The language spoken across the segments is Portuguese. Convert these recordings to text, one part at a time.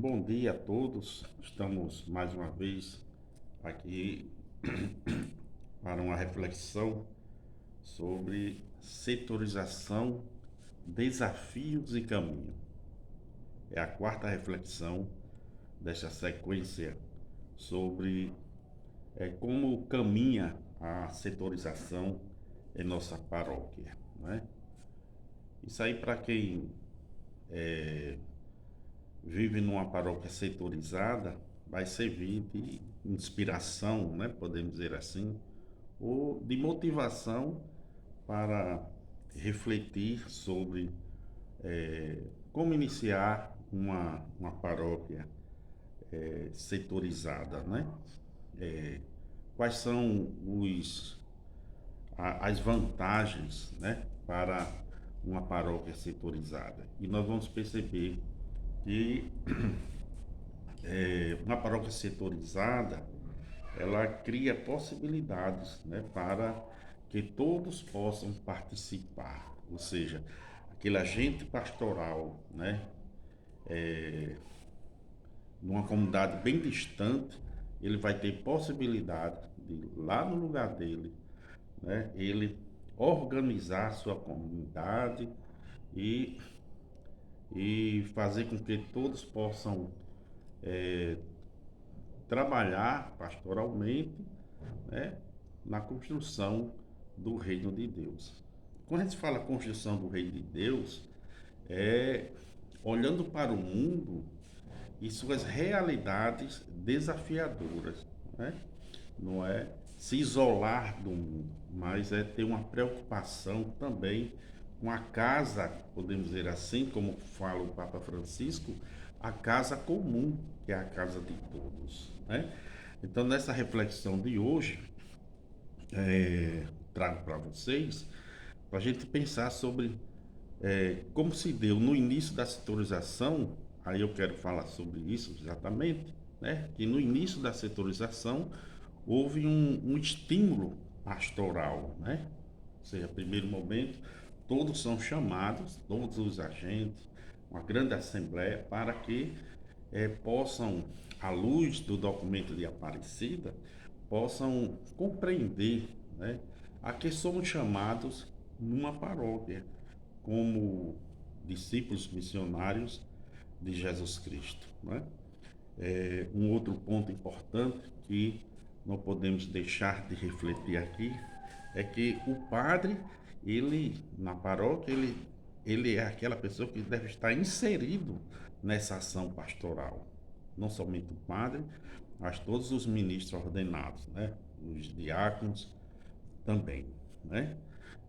Bom dia a todos. Estamos mais uma vez aqui para uma reflexão sobre setorização, desafios e caminho. É a quarta reflexão desta sequência sobre como caminha a setorização em nossa paróquia, né? Isso aí para quem vive numa paróquia setorizada, vai servir de inspiração, né, podemos dizer assim, ou de motivação para refletir sobre como iniciar uma paróquia setorizada, né? Quais são as vantagens, né, para uma paróquia setorizada? E nós vamos perceber que uma paróquia setorizada, ela cria possibilidades, né, para que todos possam participar, ou seja, aquele agente pastoral, né, numa comunidade bem distante, ele vai ter possibilidade de lá no lugar dele, né, ele organizar sua comunidade e, e fazer com que todos possam trabalhar pastoralmente, né, na construção do reino de Deus. Quando a gente fala construção do reino de Deus, é olhando para o mundo e suas realidades desafiadoras, né? Não é se isolar do mundo, mas é ter uma preocupação também com a casa, podemos dizer assim, como fala o Papa Francisco, a casa comum, que é a casa de todos, né? Então, nessa reflexão de hoje, trago para vocês, para a gente pensar sobre como se deu no início da setorização. Aí eu quero falar sobre isso exatamente, né? Que no início da setorização houve um estímulo pastoral, né? Ou seja, primeiro momento, todos são chamados, todos os agentes, uma grande assembleia, para que possam, à luz do documento de Aparecida, possam compreender, né, a que somos chamados numa paróquia, como discípulos missionários de Jesus Cristo, né? Um outro ponto importante que não podemos deixar de refletir aqui é que o padre, ele na paróquia, ele é aquela pessoa que deve estar inserido nessa ação pastoral. Não somente o padre, mas todos os ministros ordenados, né? Os diáconos também, né?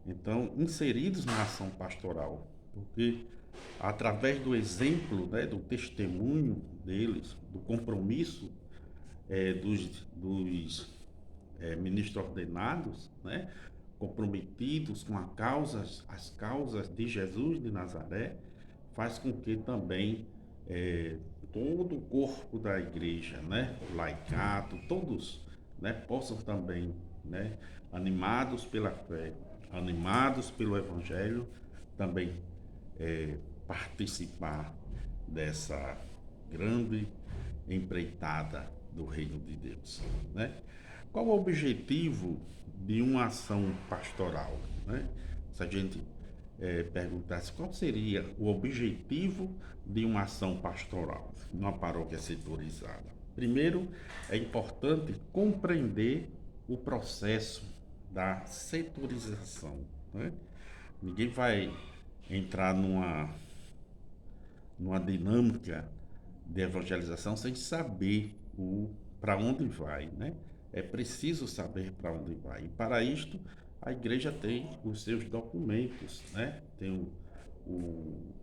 Então, inseridos na ação pastoral, porque através do exemplo, né, do testemunho deles, do compromisso dos ministros ordenados, né, comprometidos com as causas de Jesus de Nazaré, faz com que também todo o corpo da igreja, né, o laicato, todos, né, possam também, né, animados pela fé, animados pelo Evangelho, também participar dessa grande empreitada do reino de Deus, né? Qual o objetivo de uma ação pastoral, né? Se a gente perguntasse qual seria o objetivo de uma ação pastoral numa paróquia setorizada. Primeiro, é importante compreender o processo da setorização, né? Ninguém vai entrar numa dinâmica de evangelização sem saber o para onde vai, né? É preciso saber para onde vai. E para isto, a igreja tem os seus documentos, né? Tem o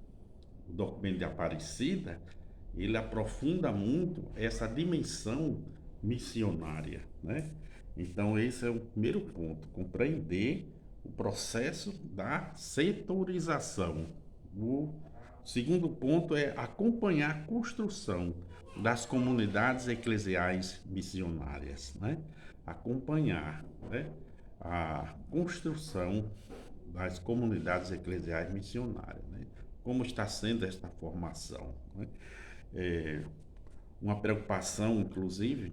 documento de Aparecida, ele aprofunda muito essa dimensão missionária, né? Então esse é o primeiro ponto, compreender o processo da setorização. O segundo ponto é acompanhar a construção das comunidades eclesiais missionárias, né? Acompanhar, né, a construção das comunidades eclesiais missionárias, né? Como está sendo esta formação, né? É, uma preocupação, inclusive,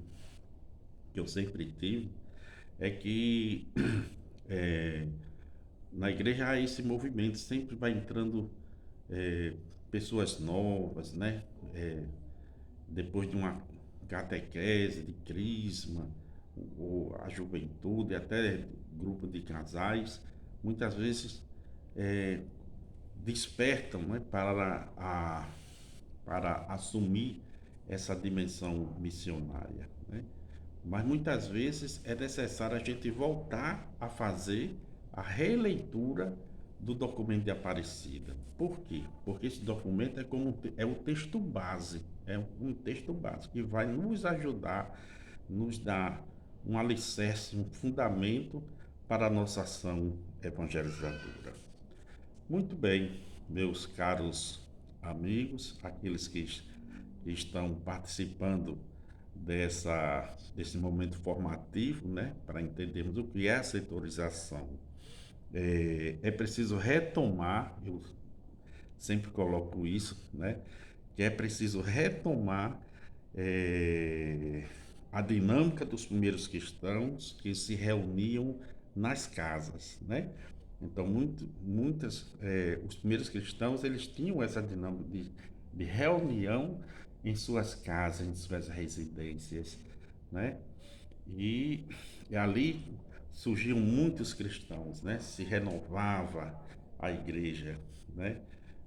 que eu sempre tive, é que é, na igreja há esse movimento, sempre vai entrando é, pessoas novas, né? É, depois de uma catequese, de crisma, ou a juventude, até grupo de casais, muitas vezes é, despertam, né, para assumir essa dimensão missionária, né? Mas muitas vezes é necessário a gente voltar a fazer a releitura do documento de Aparecida. Por quê? Porque esse documento é como é o texto base, é um texto base que vai nos ajudar, nos dar um alicerce, um fundamento para a nossa ação evangelizadora. Muito bem, meus caros amigos, aqueles que estão participando desse momento formativo, né, para entendermos o que é a setorização. É preciso retomar, eu sempre coloco isso, né, que é preciso retomar é, a dinâmica dos primeiros cristãos que se reuniam nas casas, né? Então, os primeiros cristãos, eles tinham essa dinâmica de reunião em suas casas, em suas residências, né? E, e ali surgiam muitos cristãos, né? Se renovava a igreja, né?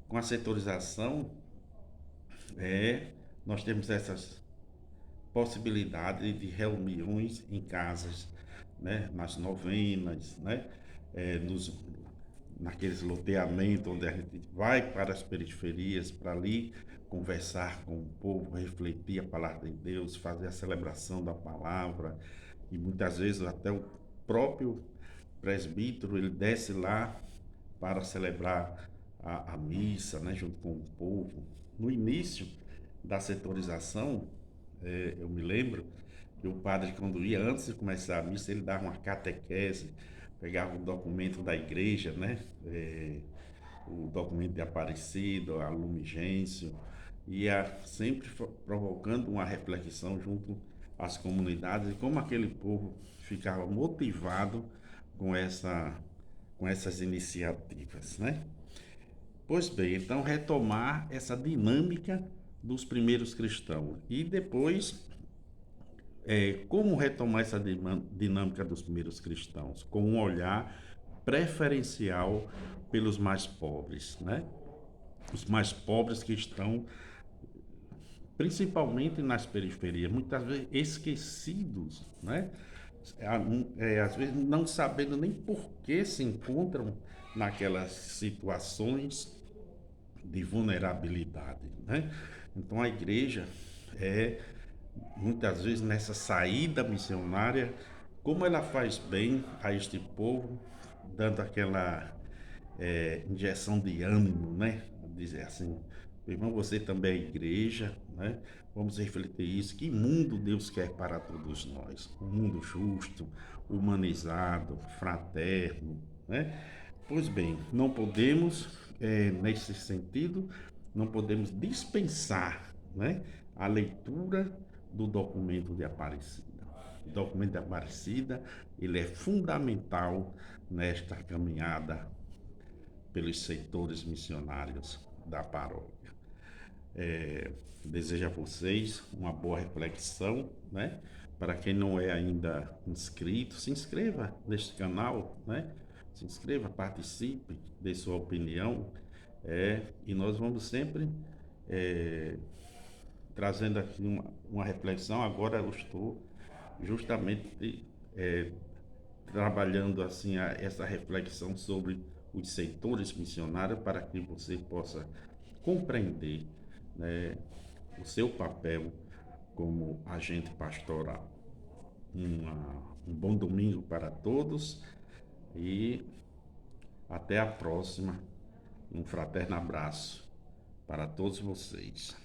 Com a setorização, é, nós temos essas possibilidades de reuniões em casas, né? Nas novenas, né? É, naqueles loteamentos onde a gente vai para as periferias, para ali conversar com o povo, refletir a palavra de Deus, fazer a celebração da palavra, e muitas vezes até o próprio presbítero ele desce lá para celebrar a missa, né, junto com o povo. No início da setorização, eu me lembro que o padre, quando ia, antes de começar a missa, ele dava uma catequese, pegava o documento da igreja, né? O documento de Aparecido, a Lumigêncio, ia sempre provocando uma reflexão junto às comunidades e como aquele povo ficava motivado com com essas iniciativas, né? Pois bem, então retomar essa dinâmica dos primeiros cristãos e depois como retomar essa dinâmica dos primeiros cristãos? Com um olhar preferencial pelos mais pobres, né? Os mais pobres que estão principalmente nas periferias, muitas vezes esquecidos, né? Às vezes não sabendo nem por que se encontram naquelas situações de vulnerabilidade, né? Então a igreja é muitas vezes nessa saída missionária, como ela faz bem a este povo, dando aquela injeção de ânimo, né? Dizer assim, irmão, você também é igreja, né? Vamos refletir isso. Que mundo Deus quer para todos nós? Um mundo justo, humanizado, fraterno, né? Pois bem, não podemos, nesse sentido, não podemos dispensar, né, a leitura do documento de Aparecida. O documento de Aparecida, ele é fundamental nesta caminhada pelos setores missionários da paróquia. Desejo a vocês uma boa reflexão, né? Para quem não é ainda inscrito, se inscreva neste canal, né? Se inscreva, participe, dê sua opinião, e nós vamos sempre é, trazendo aqui uma reflexão. Agora eu estou justamente é, trabalhando assim essa reflexão sobre os setores missionários para que você possa compreender, né, o seu papel como agente pastoral. Um bom domingo para todos e até a próxima. Um fraterno abraço para todos vocês.